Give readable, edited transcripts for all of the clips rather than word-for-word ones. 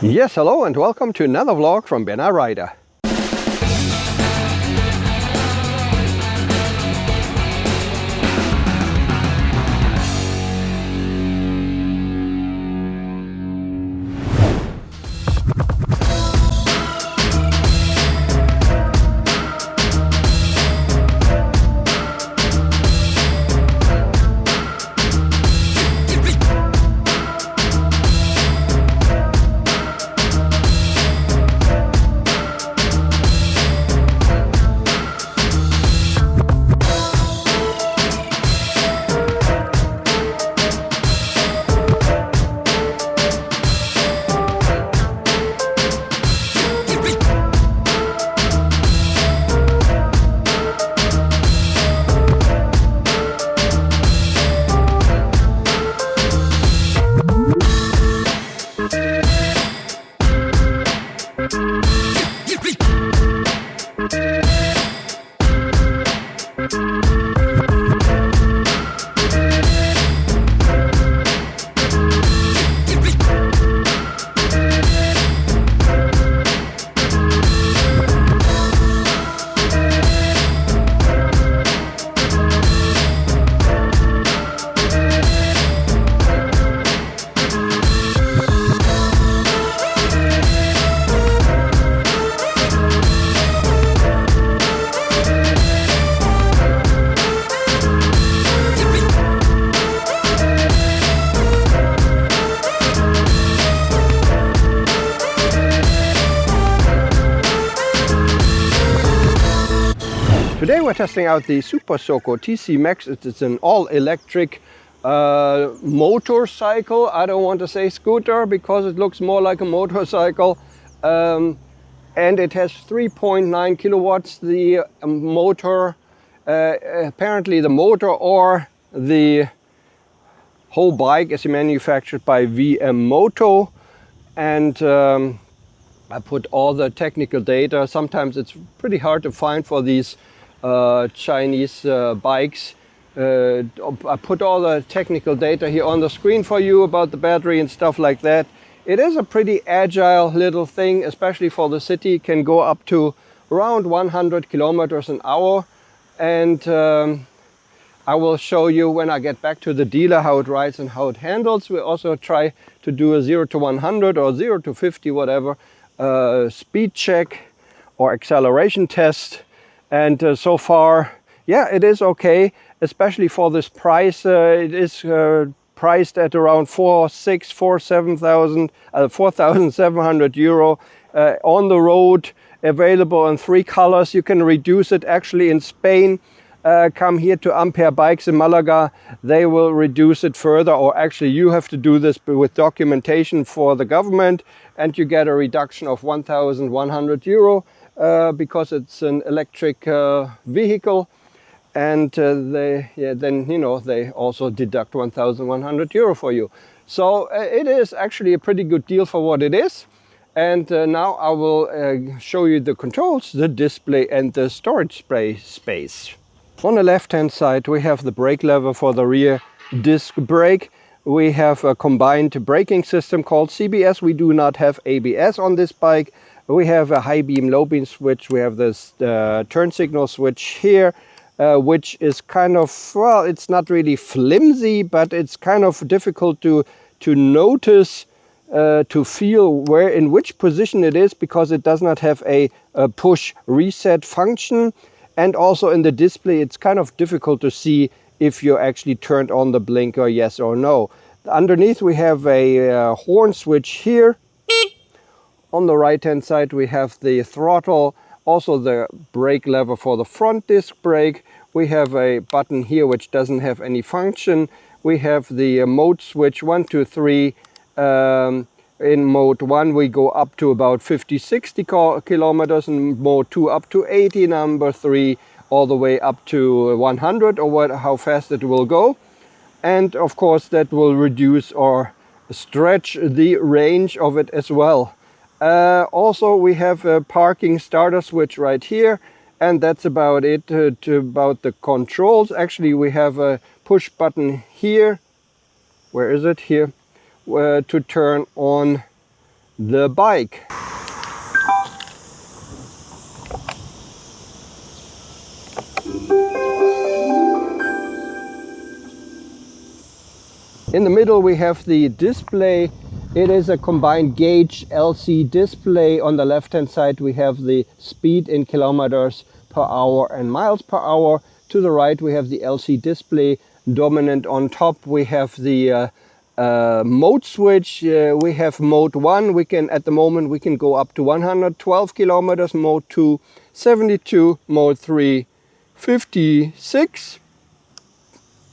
Yes, hello and welcome to another vlog from Benna Rider. Today we're testing out the SuperSoco TC MAX. It's an all-electric motorcycle. I don't want to say scooter because it looks more like a motorcycle. And it has 3.9 kilowatts. The motor, apparently the motor or the whole bike is manufactured by VM Moto. And I put all the technical data. Sometimes it's pretty hard to find for these Chinese bikes. I put all the technical data here on the screen for you about the battery and stuff like that. It is a pretty agile little thing, especially for the city. It can go up to around 100 kilometers an hour. And I will show you when I get back to the dealer how it rides and how it handles. We also try to do a 0 to 100 or 0 to 50, whatever, speed check or acceleration test. And so far, yeah, it is okay, especially for this price. It is priced at around 4,700 euro on the road, available in 3 colors. You can reduce it actually in Spain. Come here to Ampere Bikes in Málaga. They will reduce it further, or actually you have to do this with documentation for the government, and you get a reduction of 1,100 euro. Because it's an electric vehicle, and then they also deduct 1,100 euro for you. So it is actually a pretty good deal for what it is. And now I will show you the controls, the display and the storage space. On the left hand side we have the brake lever for the rear disc brake. We have a combined braking system called CBS. We do not have ABS on this bike. We have a high beam, low beam switch. We have this turn signal switch here, which is kind of, well, it's not really flimsy, but it's kind of difficult to notice, to feel where in which position it is, because it does not have a push reset function. And also in the display, it's kind of difficult to see if you actually turned on the blinker, yes or no. Underneath we have a horn switch here. On the right hand side we have the throttle, also the brake lever for the front disc brake. We have a button here which doesn't have any function. We have the mode switch 1, 2, 3. In mode 1 we go up to about 50-60 kilometers, in mode 2 up to 80, number 3 all the way up to 100, or how fast it will go. And of course that will reduce or stretch the range of it as well. Also we have a parking starter switch right here, and that's about it about the controls. Actually we have a push button here. Where is it? Here. To turn on the bike. In the middle we have the display. It is a combined gauge LC display. On the left hand side we have the speed in kilometers per hour and miles per hour. To the right we have the LC display. Dominant on top we have the mode switch. We have mode 1. We can, at the moment we can go up to 112 kilometers. Mode 2 72. Mode 3 56.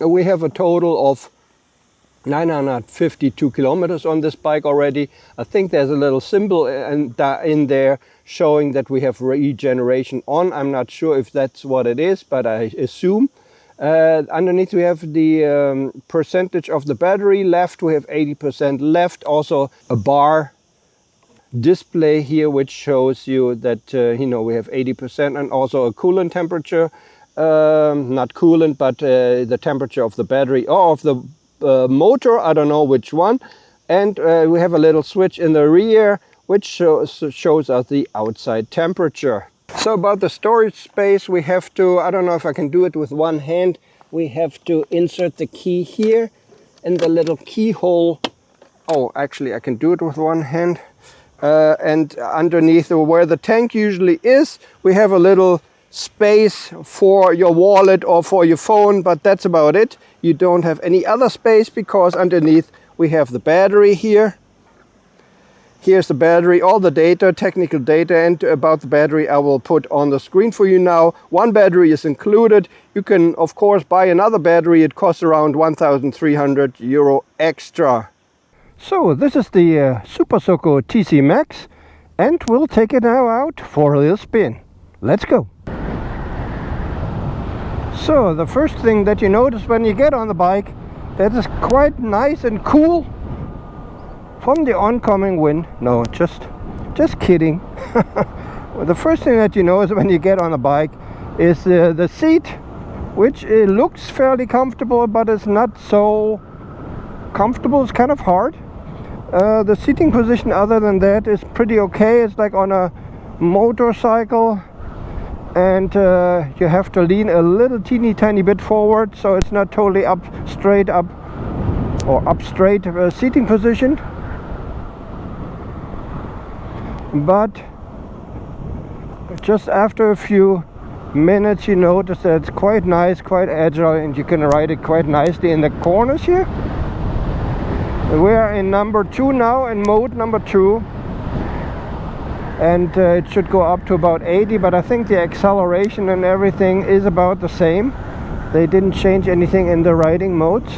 We have a total of 952 kilometers on this bike already. I think there's a little symbol in there showing that we have regeneration on. I'm not sure if that's what it is, but I assume. Underneath we have the percentage of the battery left. We have 80% left. Also a bar display here which shows you that we have 80%, and also a coolant temperature. Not coolant, but the temperature of the battery or of the motor, I don't know which one. And we have a little switch in the rear which shows us the outside temperature. So about the storage space, we have to, I don't know if I can do it with one hand, we have to insert the key here in the little keyhole. Oh, actually I can do it with one hand. And underneath where the tank usually is, we have a little space for your wallet or for your phone, but that's about it. You don't have any other space because underneath we have the battery here. Here's the battery, all the data, technical data, and about the battery I will put on the screen for you now. One battery is included. You can of course buy another battery. It costs around 1,300 euro extra. So this is the SuperSoco TC MAX, and we'll take it now out for a little spin. Let's go. So the first thing that you notice when you get on the bike, that is quite nice and cool from the oncoming wind. No, just kidding. Well, the first thing that you notice when you get on the bike is the seat, which looks fairly comfortable, but it's not so comfortable. It's kind of hard. The seating position other than that is pretty okay. It's like on a motorcycle, and you have to lean a little teeny tiny bit forward, so it's not totally straight seating position. But just after a few minutes you notice that it's quite nice, quite agile, and you can ride it quite nicely in the corners here. We are in number 2 now, in mode number 2. And it should go up to about 80, but I think the acceleration and everything is about the same. They didn't change anything in the riding modes.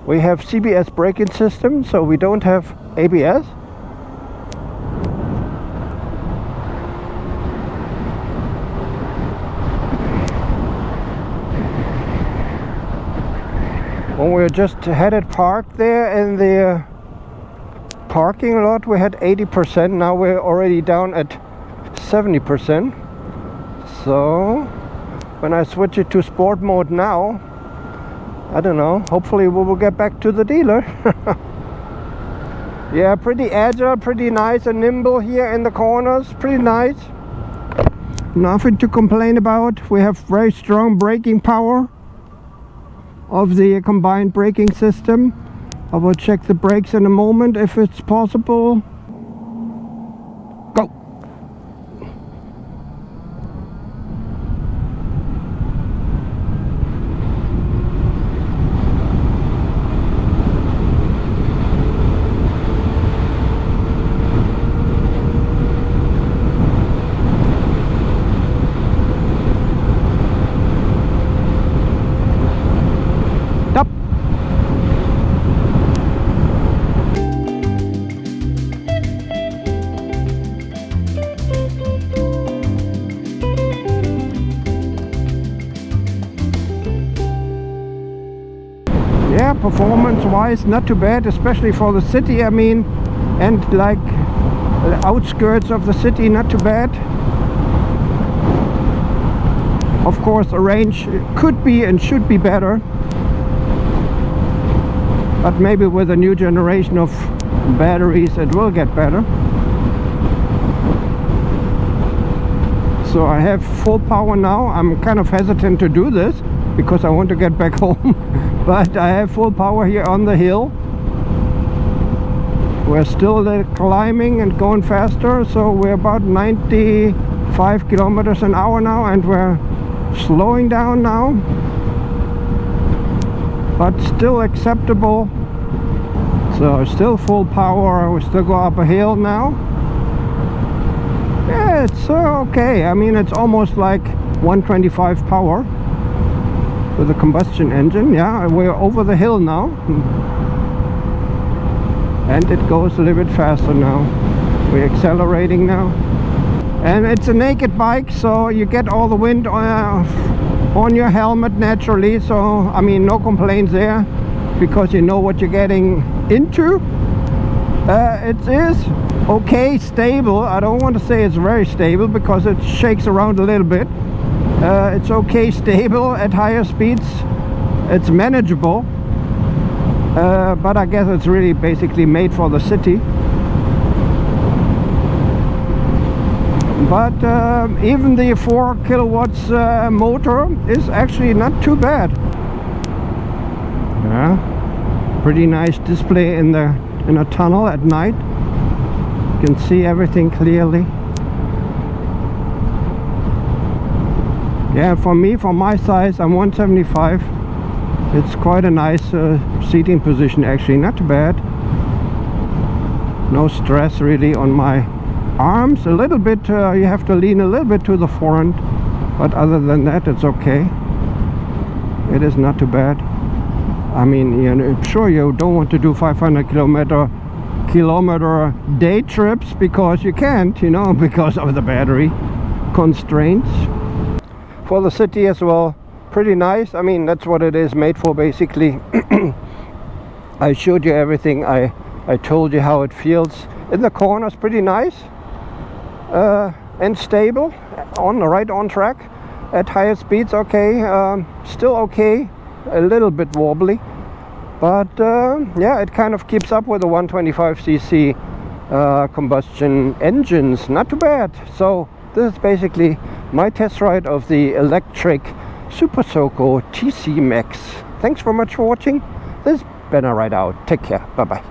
We have CBS braking system, so we don't have ABS. When we just had it parked there in the parking lot, we had 80%. Now we're already down at 70%. So when I switch it to sport mode now, I don't know, hopefully we will get back to the dealer. Yeah, pretty agile, pretty nice and nimble here in the corners, pretty nice. Nothing to complain about. We have very strong braking power of the combined braking system. I will check the brakes in a moment if it's possible. Go! Yeah, performance wise not too bad, especially for the city, I mean, and like the outskirts of the city, not too bad. Of course the range could be and should be better. but maybe with a new generation of batteries it will get better. So I have full power now. I'm kind of hesitant to do this because I want to get back home, but I have full power here on the hill. We're still climbing and going faster, so we're about 95 kilometers an hour now, and we're slowing down now, but still acceptable. So still full power. We still go up a hill now. Yeah, it's okay. I mean, it's almost like 125 power with a combustion engine. Yeah, we're over the hill now, and it goes a little bit faster now. We're accelerating now, and it's a naked bike, so you get all the wind on your helmet naturally. So I mean, no complaints there, because you know what you're getting into. It is okay stable. I don't want to say it's very stable because it shakes around a little bit. It's okay stable at higher speeds. It's manageable, but I guess it's really basically made for the city. But even the 4 kilowatts motor is actually not too bad. Yeah, pretty nice display in a tunnel at night. You can see everything clearly. Yeah, for me, for my size, I'm 175. It's quite a nice seating position actually, not too bad. No stress really on my arms. A little bit, you have to lean a little bit to the front, but other than that it's okay. It is not too bad. I mean, you know, sure, you don't want to do 500 kilometer day trips because you can't, you know, because of the battery constraints. For the city as well, pretty nice. I mean, that's what it is made for basically. I showed you everything. I told you how it feels. In the corners, pretty nice and stable, right on track. At higher speeds, okay, still okay, a little bit wobbly, but yeah, it kind of keeps up with the 125cc combustion engines. Not too bad. So this is basically my test ride of the electric SuperSoco TC MAX. Thanks very much for watching. This has been a ride out. Take care. Bye bye.